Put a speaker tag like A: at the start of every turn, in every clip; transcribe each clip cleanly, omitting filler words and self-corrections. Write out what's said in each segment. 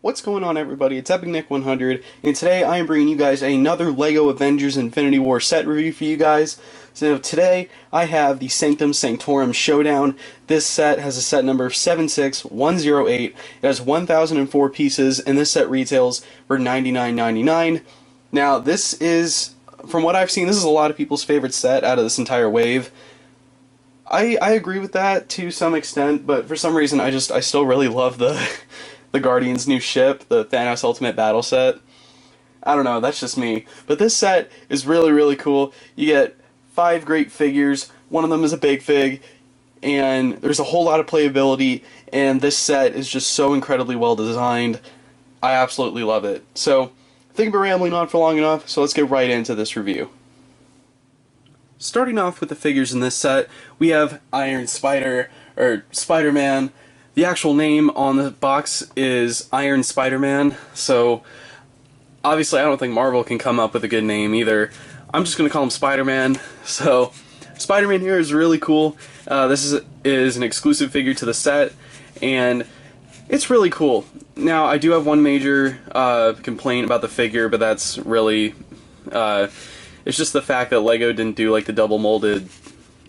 A: What's going on, everybody? It's EpicNick100, and today I am bringing you guys another LEGO Avengers Infinity War set review for you guys. So today I have the Sanctum Sanctorum Showdown. This set has a set number of 76108. It has 1,004 pieces, and this set retails for $99.99. Now, this is, from what I've seen, this is a lot of people's favorite set out of this entire wave. I agree with that to some extent, but for some reason I still really love the Guardian's new ship, the Thanos Ultimate Battle set. I don't know, that's just me. But this set is really cool. You get 5 great figures, one of them is a big fig, and there's a whole lot of playability, and this set is just so incredibly well designed. I absolutely love it. So, I think I've been rambling on for long enough, so let's get right into this review. Starting off with the figures in this set, we have Iron Spider, or Spider-Man. The actual name on the box is Iron Spider-Man, so obviously I don't think Marvel can come up with a good name either. I'm just going to call him Spider-Man. So Spider-Man here is really cool. This is an exclusive figure to the set, and it's really cool. Now, I do have one major complaint about the figure, but that's really it's just the fact that LEGO didn't do like the double molded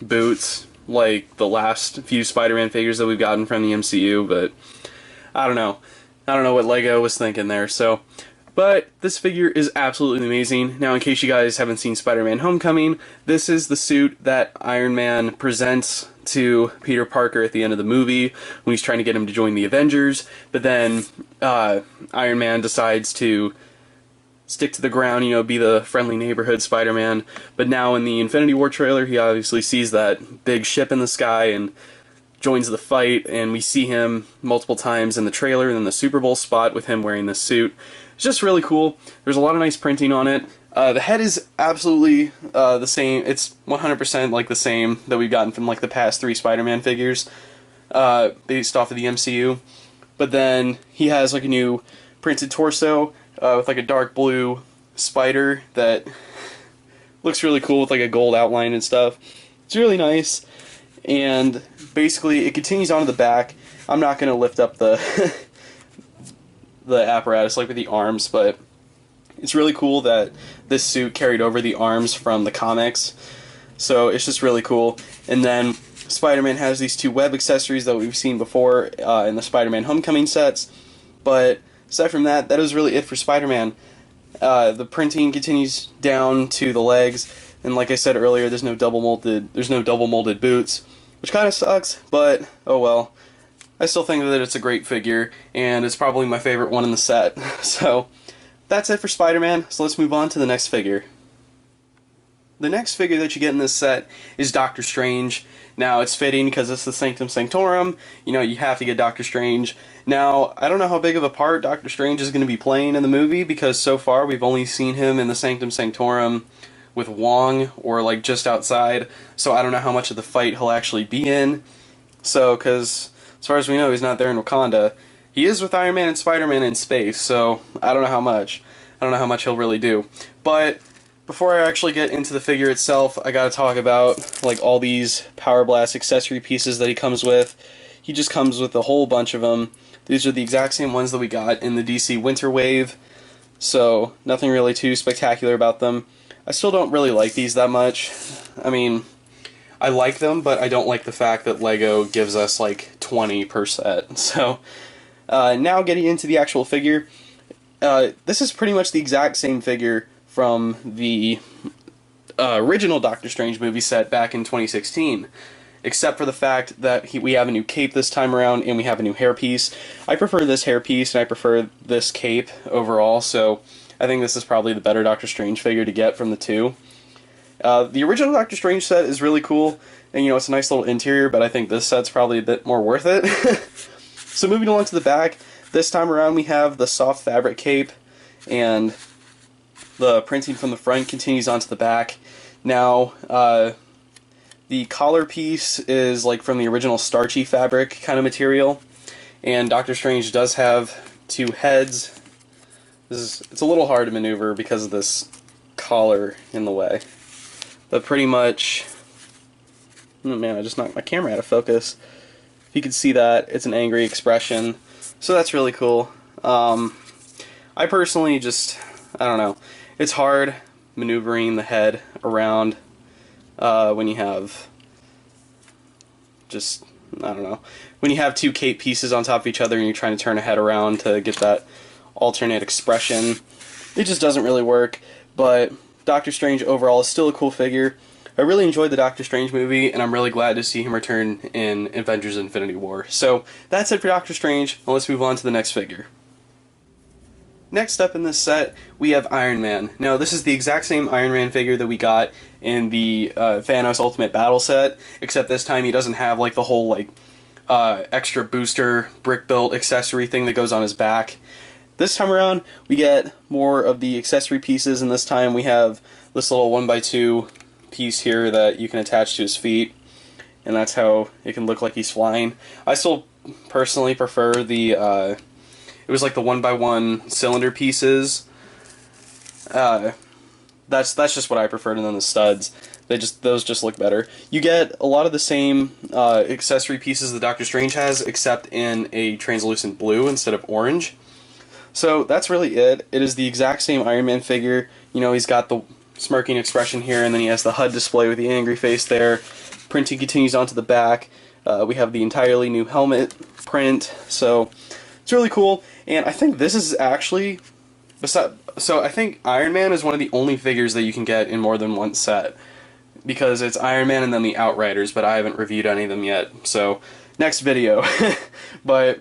A: boots like the last few Spider-Man figures that we've gotten from the MCU, but I don't know. I don't know what LEGO was thinking there. But this figure is absolutely amazing. Now, in case you guys haven't seen Spider-Man Homecoming, this is the suit that Iron Man presents to Peter Parker at the end of the movie when he's trying to get him to join the Avengers, but then Iron Man decides to stick to the ground, be the friendly neighborhood Spider-Man. But now in the Infinity War trailer, he obviously sees that big ship in the sky and joins the fight, and we see him multiple times in the trailer and in the Super Bowl spot with him wearing this suit. It's just really cool. There's a lot of nice printing on it. The head is absolutely the same. It's 100% like the same that we've gotten from like the past 3 Spider-Man figures based off of the MCU. But then he has like a new printed torso with like a dark blue spider that looks really cool with like a gold outline and stuff. It's really nice, and basically it continues on to the back. I'm not going to lift up the the apparatus like with the arms, but it's really cool that this suit carried over the arms from the comics, so it's just really cool. And then Spider-Man has these 2 web accessories that we've seen before in the Spider-Man Homecoming sets, but aside from that, that is really it for Spider-Man. The printing continues down to the legs, and like I said earlier, there's no double molded boots, which kind of sucks, but oh well. I still think that it's a great figure, and it's probably my favorite one in the set. So that's it for Spider-Man, so let's move on to the next figure. The next figure that you get in this set is Doctor Strange. Now, it's fitting because it's the Sanctum Sanctorum. You have to get Doctor Strange. Now, I don't know how big of a part Doctor Strange is going to be playing in the movie, because so far we've only seen him in the Sanctum Sanctorum with Wong, or like just outside. So I don't know how much of the fight he'll actually be in. So, because as far as we know, he's not there in Wakanda. He is with Iron Man and Spider-Man in space, so I don't know how much. I don't know how much he'll really do. But before I actually get into the figure itself, I gotta talk about like all these Power Blast accessory pieces that he comes with. He just comes with a whole bunch of them. These are the exact same ones that we got in the DC Winter Wave, so nothing really too spectacular about them. I still don't really like these that much. I mean, I like them, but I don't like the fact that LEGO gives us like 20 per set. So now getting into the actual figure, this is pretty much the exact same figure from the original Doctor Strange movie set back in 2016, except for the fact that we have a new cape this time around, and we have a new hairpiece. I prefer this hairpiece, and I prefer this cape overall, so I think this is probably the better Doctor Strange figure to get from the 2. The original Doctor Strange set is really cool, and it's a nice little interior, but I think this set's probably a bit more worth it. So moving along to the back, this time around we have the soft fabric cape, and the printing from the front continues onto the back. Now, the collar piece is like from the original starchy fabric kind of material, and Doctor Strange does have 2 heads. It's a little hard to maneuver because of this collar in the way, but pretty much, oh man, I just knocked my camera out of focus. If you can see that, it's an angry expression, so that's really cool. I personally just, I don't know, it's hard maneuvering the head around when you have just, I don't know, when you have two cape pieces on top of each other and you're trying to turn a head around to get that alternate expression. It just doesn't really work, but Doctor Strange overall is still a cool figure. I really enjoyed the Doctor Strange movie, and I'm really glad to see him return in Avengers Infinity War. So that's it for Doctor Strange, and let's move on to the next figure. Next up in this set, we have Iron Man. Now, this is the exact same Iron Man figure that we got in the Thanos Ultimate Battle set, except this time he doesn't have like the whole like extra booster brick-built accessory thing that goes on his back. This time around, we get more of the accessory pieces, and this time we have this little 1x2 piece here that you can attach to his feet, and that's how it can look like he's flying. I still personally prefer the it was like the 1x1 cylinder pieces. That's just what I preferred, and then the studs. Those just look better. You get a lot of the same accessory pieces that Doctor Strange has, except in a translucent blue instead of orange. So that's really it. It is the exact same Iron Man figure. You know, he's got the smirking expression here, and then he has the HUD display with the angry face there. Printing continues onto the back. We have the entirely new helmet print, so it's really cool. And I think this is actually, so I think Iron Man is one of the only figures that you can get in more than one set, because it's Iron Man and then the Outriders, but I haven't reviewed any of them yet, so next video. But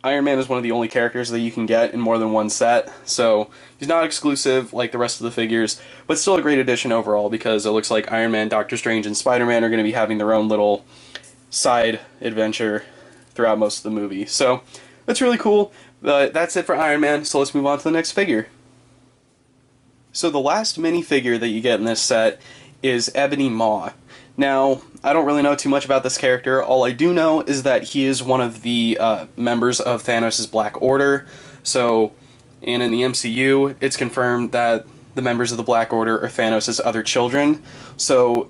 A: Iron Man is one of the only characters that you can get in more than one set, so he's not exclusive like the rest of the figures, but still a great addition overall, because it looks like Iron Man, Doctor Strange, and Spider-Man are going to be having their own little side adventure throughout most of the movie. So that's really cool. That's it for Iron Man, so let's move on to the next figure. So the last minifigure that you get in this set is Ebony Maw. Now, I don't really know too much about this character. All I do know is that he is one of the members of Thanos' Black Order. So, and in the MCU, it's confirmed that the members of the Black Order are Thanos' other children. So,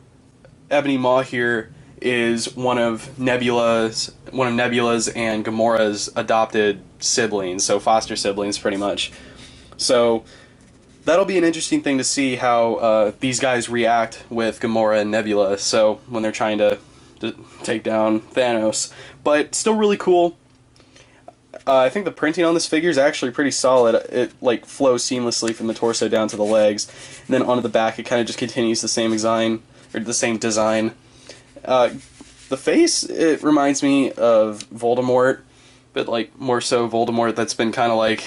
A: Ebony Maw here is one of Nebula's and Gamora's adopted siblings, so foster siblings, pretty much. So that'll be an interesting thing to see how these guys react with Gamora and Nebula, so when they're trying to take down Thanos. But still really cool. I think the printing on this figure is actually pretty solid. It like flows seamlessly from the torso down to the legs, and then onto the back it kind of just continues the same design, the face, it reminds me of Voldemort, but like more so Voldemort that's been kind of like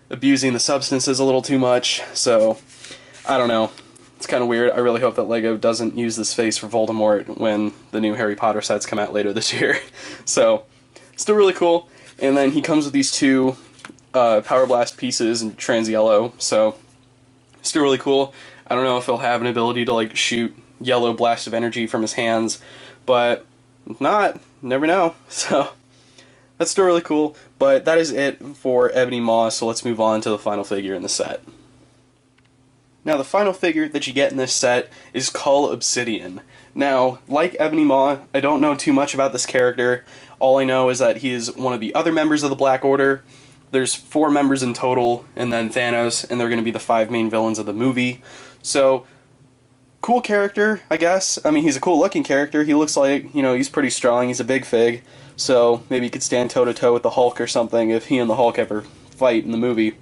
A: abusing the substances a little too much, so I don't know. It's kind of weird. I really hope that LEGO doesn't use this face for Voldemort when the new Harry Potter sets come out later this year. So, still really cool. And then he comes with these two Power Blast pieces in trans yellow, so still really cool. I don't know if he'll have an ability to like shoot yellow blast of energy from his hands, but if not, never know. So that's still really cool, but that is it for Ebony Maw, so let's move on to the final figure in the set. Now, the final figure that you get in this set is Cull Obsidian. Now, like Ebony Maw, I don't know too much about this character. All I know is that he is one of the other members of the Black Order. There's 4 members in total, and then Thanos, and they're going to be the 5 main villains of the movie. So, cool character, I guess. I mean, he's a cool looking character. He looks like, you know, he's pretty strong. He's a big fig. So maybe he could stand toe-to-toe with the Hulk or something if he and the Hulk ever fight in the movie.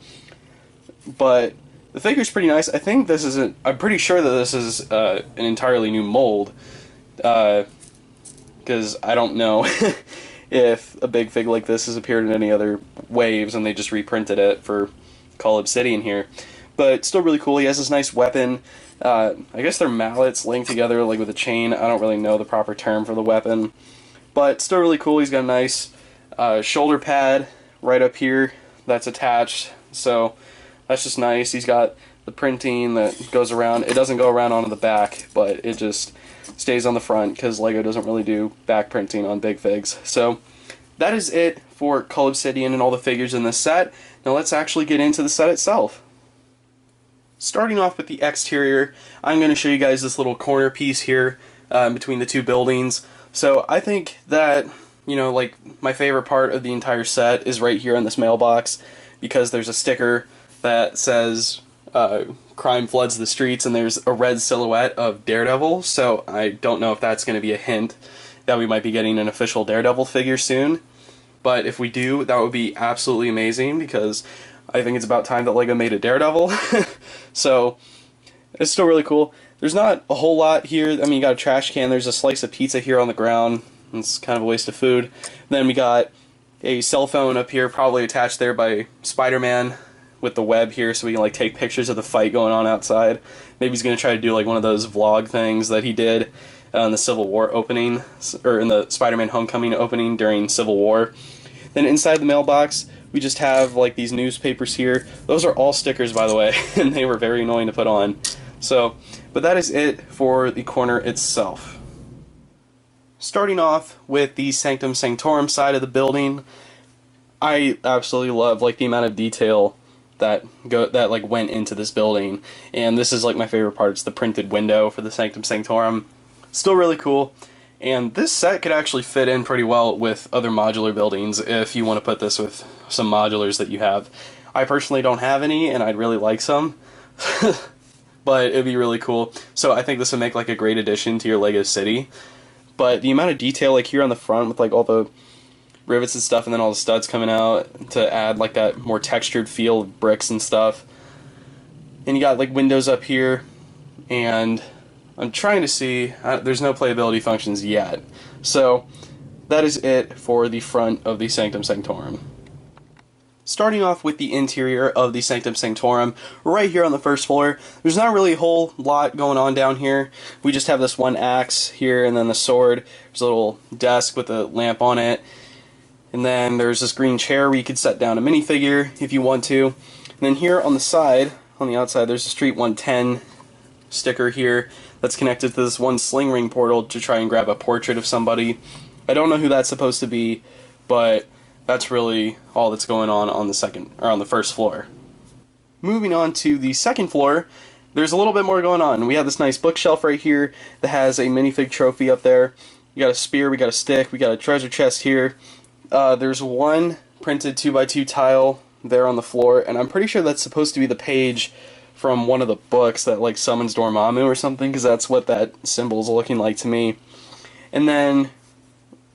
A: But the figure's pretty nice. I think this is I'm pretty sure that this is an entirely new mold. Because I don't know if a big fig like this has appeared in any other waves and they just reprinted it for Cull Obsidian here. But still really cool. He has this nice weapon. I guess they're mallets linked together like with a chain. I don't really know the proper term for the weapon. But still really cool. He's got a nice shoulder pad right up here that's attached. So that's just nice. He's got the printing that goes around. It doesn't go around onto the back, but it just stays on the front because LEGO doesn't really do back printing on big figs. So that is it for Cull Obsidian and all the figures in this set. Now let's actually get into the set itself. Starting off with the exterior, I'm going to show you guys this little corner piece here between the two buildings. So I think that you know, like, my favorite part of the entire set is right here on this mailbox, because there's a sticker that says, crime floods the streets, and there's a red silhouette of Daredevil, so I don't know if that's going to be a hint that we might be getting an official Daredevil figure soon. But if we do, that would be absolutely amazing, because I think it's about time that LEGO made a Daredevil. So, it's still really cool. There's not a whole lot here. I mean, you got a trash can, there's a slice of pizza here on the ground. It's kind of a waste of food. Then we got a cell phone up here, probably attached there by Spider-Man, with the web here, so we can like take pictures of the fight going on outside. Maybe he's going to try to do like one of those vlog things that he did in the Civil War opening, or in the Spider-Man Homecoming opening during Civil War. Then inside the mailbox, we just have like these newspapers here. Those are all stickers, by the way, and they were very annoying to put on. So, but that is it for the corner itself. Starting off with the Sanctum Sanctorum side of the building, I absolutely love like the amount of detail that like went into this building, and this is like my favorite part. It's the printed window for the Sanctum Sanctorum. Still really cool, and this set could actually fit in pretty well with other modular buildings if you want to put this with some modulars that you have. I personally don't have any, and I'd really like some, but it'd be really cool. So I think this would make like a great addition to your LEGO city. But the amount of detail like here on the front with like all the rivets and stuff, and then all the studs coming out to add like that more textured feel of bricks and stuff. And you got like windows up here, and I'm trying to see, there's no playability functions yet. So that is it for the front of the Sanctum Sanctorum. Starting off with the interior of the Sanctum Sanctorum, right here on the first floor, there's not really a whole lot going on down here. We just have this one axe here, and then the sword. There's a little desk with a lamp on it. And then there's this green chair where you could set down a minifigure if you want to. And then here on the side, on the outside, there's a Street 110 sticker here that's connected to this one sling ring portal to try and grab a portrait of somebody. I don't know who that's supposed to be, but that's really all that's going on the first floor. Moving on to the second floor, there's a little bit more going on. We have this nice bookshelf right here that has a minifig trophy up there. We got a spear, we got a stick, we got a treasure chest here. There's one printed 2x2 tile there on the floor, and I'm pretty sure that's supposed to be the page from one of the books that like summons Dormammu or something, because that's what that symbol's looking like to me. And then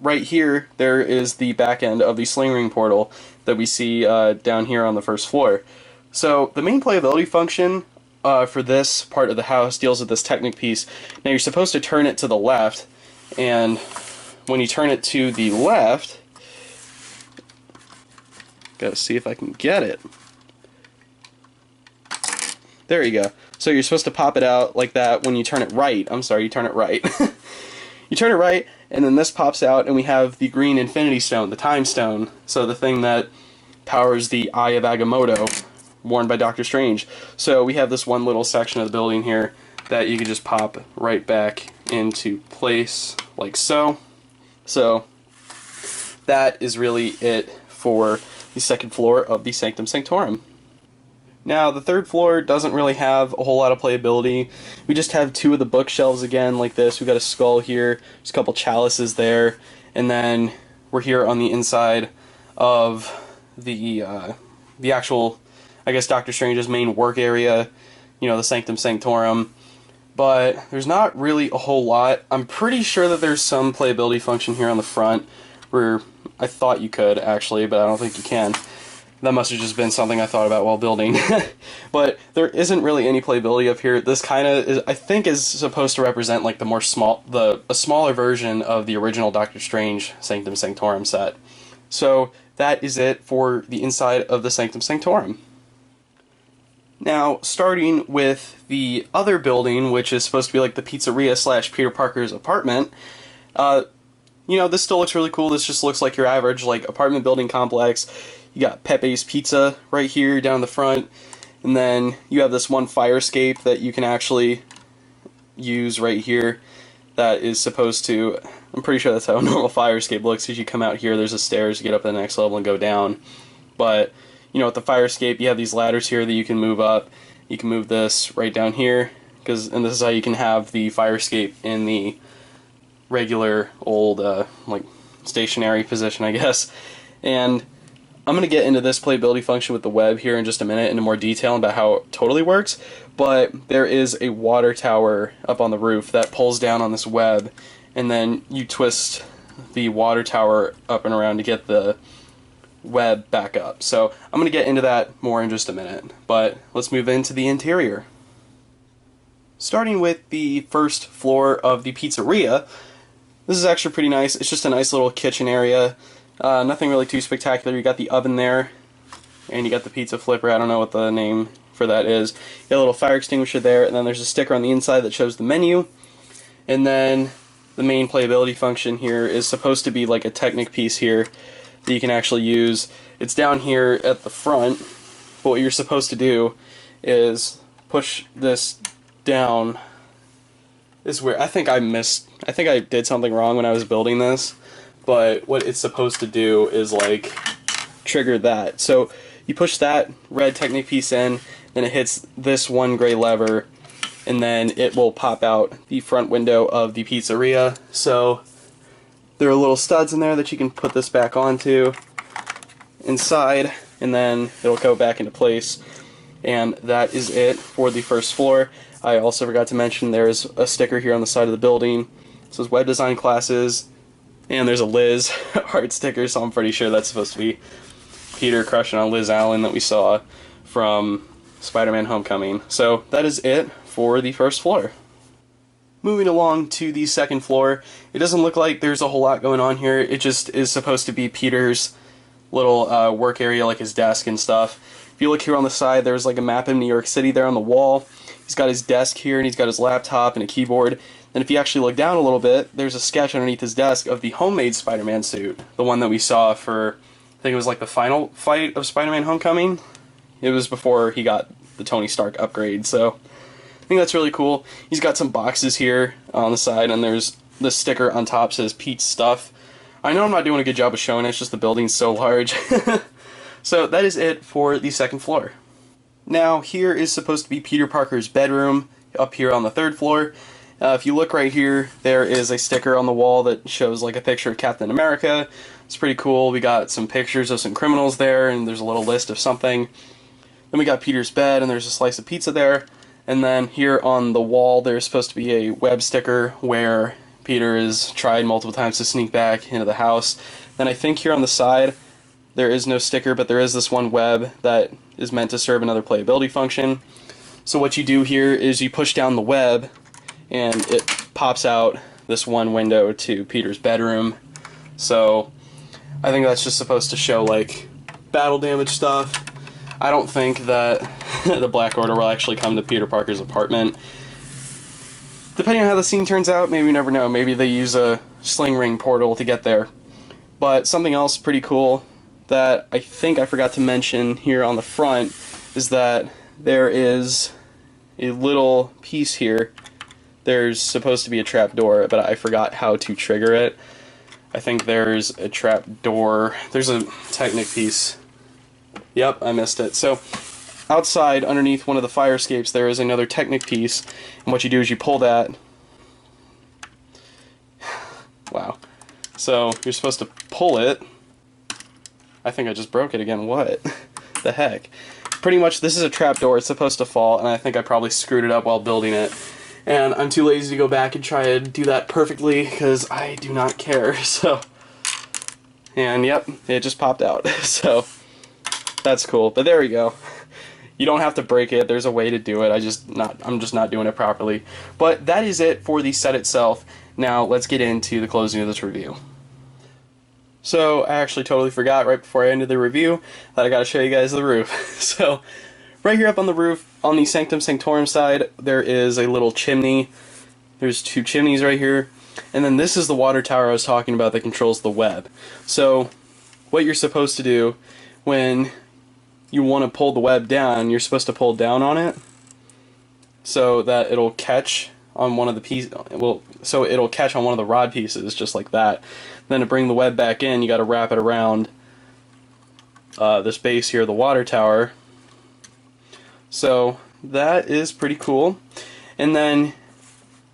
A: right here, there is the back end of the sling ring portal that we see down here on the first floor. So the main playability function for this part of the house deals with this Technic piece. Now you're supposed to turn it to the left, and when you turn it to the left, gotta see if I can get it. There you go. So you're supposed to pop it out like that when you turn it right. I'm sorry, you turn it right. You turn it right, and then this pops out, and we have the green Infinity Stone, the Time Stone. So the thing that powers the Eye of Agamotto, worn by Doctor Strange. So we have this one little section of the building here that you can just pop right back into place, like so. So that is really it for the second floor of the Sanctum Sanctorum. Now, the third floor doesn't really have a whole lot of playability. We just have two of the bookshelves again, like this. We got a skull here, there's a couple chalices there, and then we're here on the inside of the actual, I guess, Doctor Strange's main work area, you know, the Sanctum Sanctorum. But there's not really a whole lot. I'm pretty sure that there's some playability function here on the front, where I thought you could, actually, but I don't think you can. That must have just been something I thought about while building. But there isn't really any playability up here. This kind of is, I think, is supposed to represent like a smaller version of the original Doctor Strange Sanctum Sanctorum set. So that is it for the inside of the Sanctum Sanctorum. Now, starting with the other building, which is supposed to be like the pizzeria / Peter Parker's apartment, you know, this still looks really cool. This just looks like your average like apartment building complex. You got Pepe's Pizza right here down the front, and then you have this one fire escape that you can actually use right here that is supposed to, I'm pretty sure that's how a normal fire escape looks. As you come out here, there's a stairs to get up to the next level and go down. But, you know, with the fire escape, you have these ladders here that you can move up. You can move this right down here, and this is how you can have the fire escape in the regular old, like, stationary position, I guess. And I'm going to get into this playability function with the web here in just a minute into more detail about how it totally works, but there is a water tower up on the roof that pulls down on this web, and then you twist the water tower up and around to get the web back up. So I'm going to get into that more in just a minute, but let's move into the interior. Starting with the first floor of the pizzeria, this is actually pretty nice. It's just a nice little kitchen area. Nothing really too spectacular. You got the oven there, and you got the pizza flipper. I don't know what the name for that is. You got a little fire extinguisher there, and then there's a sticker on the inside that shows the menu. And then the main playability function here is supposed to be like a Technic piece here that you can actually use. It's down here at the front, but what you're supposed to do is push this down. This is where I think I did something wrong when I was building this. But what it's supposed to do is like trigger that. So you push that red Technic piece in, then it hits this one gray lever, and then it will pop out the front window of the pizzeria. So there are little studs in there that you can put this back onto inside, and then it'll go back into place. And that is it for the first floor. I also forgot to mention there's a sticker here on the side of the building. It says web design classes. And there's a Liz art sticker, so I'm pretty sure that's supposed to be Peter crushing on Liz Allen that we saw from Spider-Man Homecoming. So that is it for the first floor. Moving along to the second floor, it doesn't look like there's a whole lot going on here. It just is supposed to be Peter's little work area, like his desk and stuff. If you look here on the side, there's like a map of New York City there on the wall. He's got his desk here, and he's got his laptop and a keyboard. And if you actually look down a little bit, there's a sketch underneath his desk of the homemade Spider-Man suit. The one that we saw for, I think it was like the final fight of Spider-Man Homecoming. It was before he got the Tony Stark upgrade, so I think that's really cool. He's got some boxes here on the side, and there's the sticker on top says Pete's Stuff. I know I'm not doing a good job of showing it, it's just the building's so large. So that is it for the second floor. Now here is supposed to be Peter Parker's bedroom up here on the third floor. If you look right here, there is a sticker on the wall that shows like a picture of Captain America. It's pretty cool. We got some pictures of some criminals there, and there's a little list of something. Then we got Peter's bed, and there's a slice of pizza there. And then here on the wall, there's supposed to be a web sticker where Peter has tried multiple times to sneak back into the house. Then I think here on the side, there is no sticker, but there is this one web that is meant to serve another playability function. So what you do here is you push down the web, and it pops out this one window to Peter's bedroom. So I think that's just supposed to show like battle damage stuff. I don't think that the Black Order will actually come to Peter Parker's apartment. Depending on how the scene turns out, maybe you never know. Maybe they use a sling ring portal to get there. But something else pretty cool that I think I forgot to mention here on the front is that there is a little piece here. There's supposed to be a trap door, but I forgot how to trigger it. I think there's a trap door. There's a Technic piece. Yep, I missed it. So outside, underneath one of the fire escapes, there is another Technic piece. And what you do is you pull that. Wow. So you're supposed to pull it. I think I just broke it again. What the heck? Pretty much this is a trap door. It's supposed to fall, and I think I probably screwed it up while building it. And I'm too lazy to go back and try to do that perfectly because I do not care. So, and yep, it just popped out. So that's cool. But there we go. You don't have to break it. There's a way to do it. I'm just not doing it properly. But that is it for the set itself. Now let's get into the closing of this review. So I actually totally forgot right before I ended the review that I got to show you guys the roof. So right here up on the roof, on the Sanctum Sanctorum side, there is a little chimney. There's two chimneys right here. And then this is the water tower I was talking about that controls the web. So what you're supposed to do when you want to pull the web down, you're supposed to pull down on it so that it'll catch on one of the pieces. Well, so it'll catch on one of the rod pieces, just like that. Then to bring the web back in, you got to wrap it around this base here, the water tower. So that is pretty cool. And then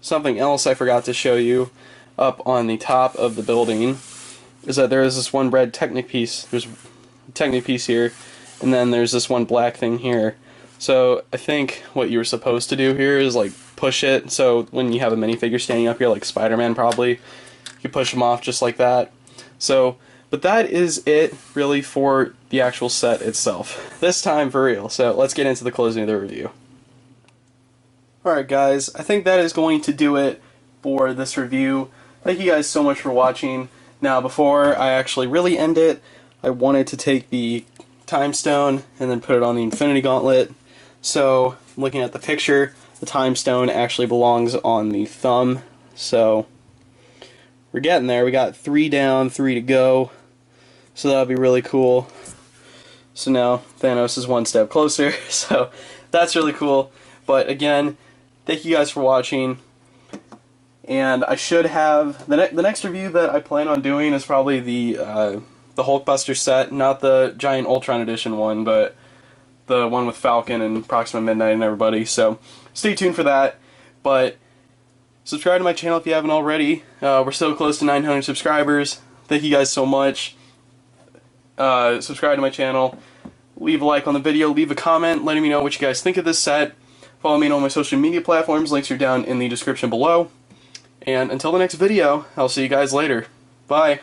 A: something else I forgot to show you up on the top of the building is that there is this one red Technic piece. There's a Technic piece here, and then there's this one black thing here. So I think what you were supposed to do here is like push it, so when you have a minifigure standing up here like Spider-Man probably, you push him off just like that. So, but that is it really for the actual set itself. This time for real, so let's get into the closing of the review. Alright guys, I think that is going to do it for this review. Thank you guys so much for watching. Now before I actually really end it, I wanted to take the Time Stone and then put it on the Infinity Gauntlet. So, looking at the picture, the Time Stone actually belongs on the thumb. So, we're getting there. We got 3 down, 3 to go. So that'll be really cool. So now Thanos is one step closer. So that's really cool. But again, thank you guys for watching. And I should have the next review that I plan on doing is probably the Hulkbuster set, not the Giant Ultron Edition one, but the one with Falcon and Proxima Midnight and everybody. So stay tuned for that. But subscribe to my channel if you haven't already. We're so close to 900 subscribers. Thank you guys so much. Subscribe to my channel. Leave a like on the video. Leave a comment letting me know what you guys think of this set. Follow me on all my social media platforms. Links are down in the description below. And until the next video, I'll see you guys later. Bye.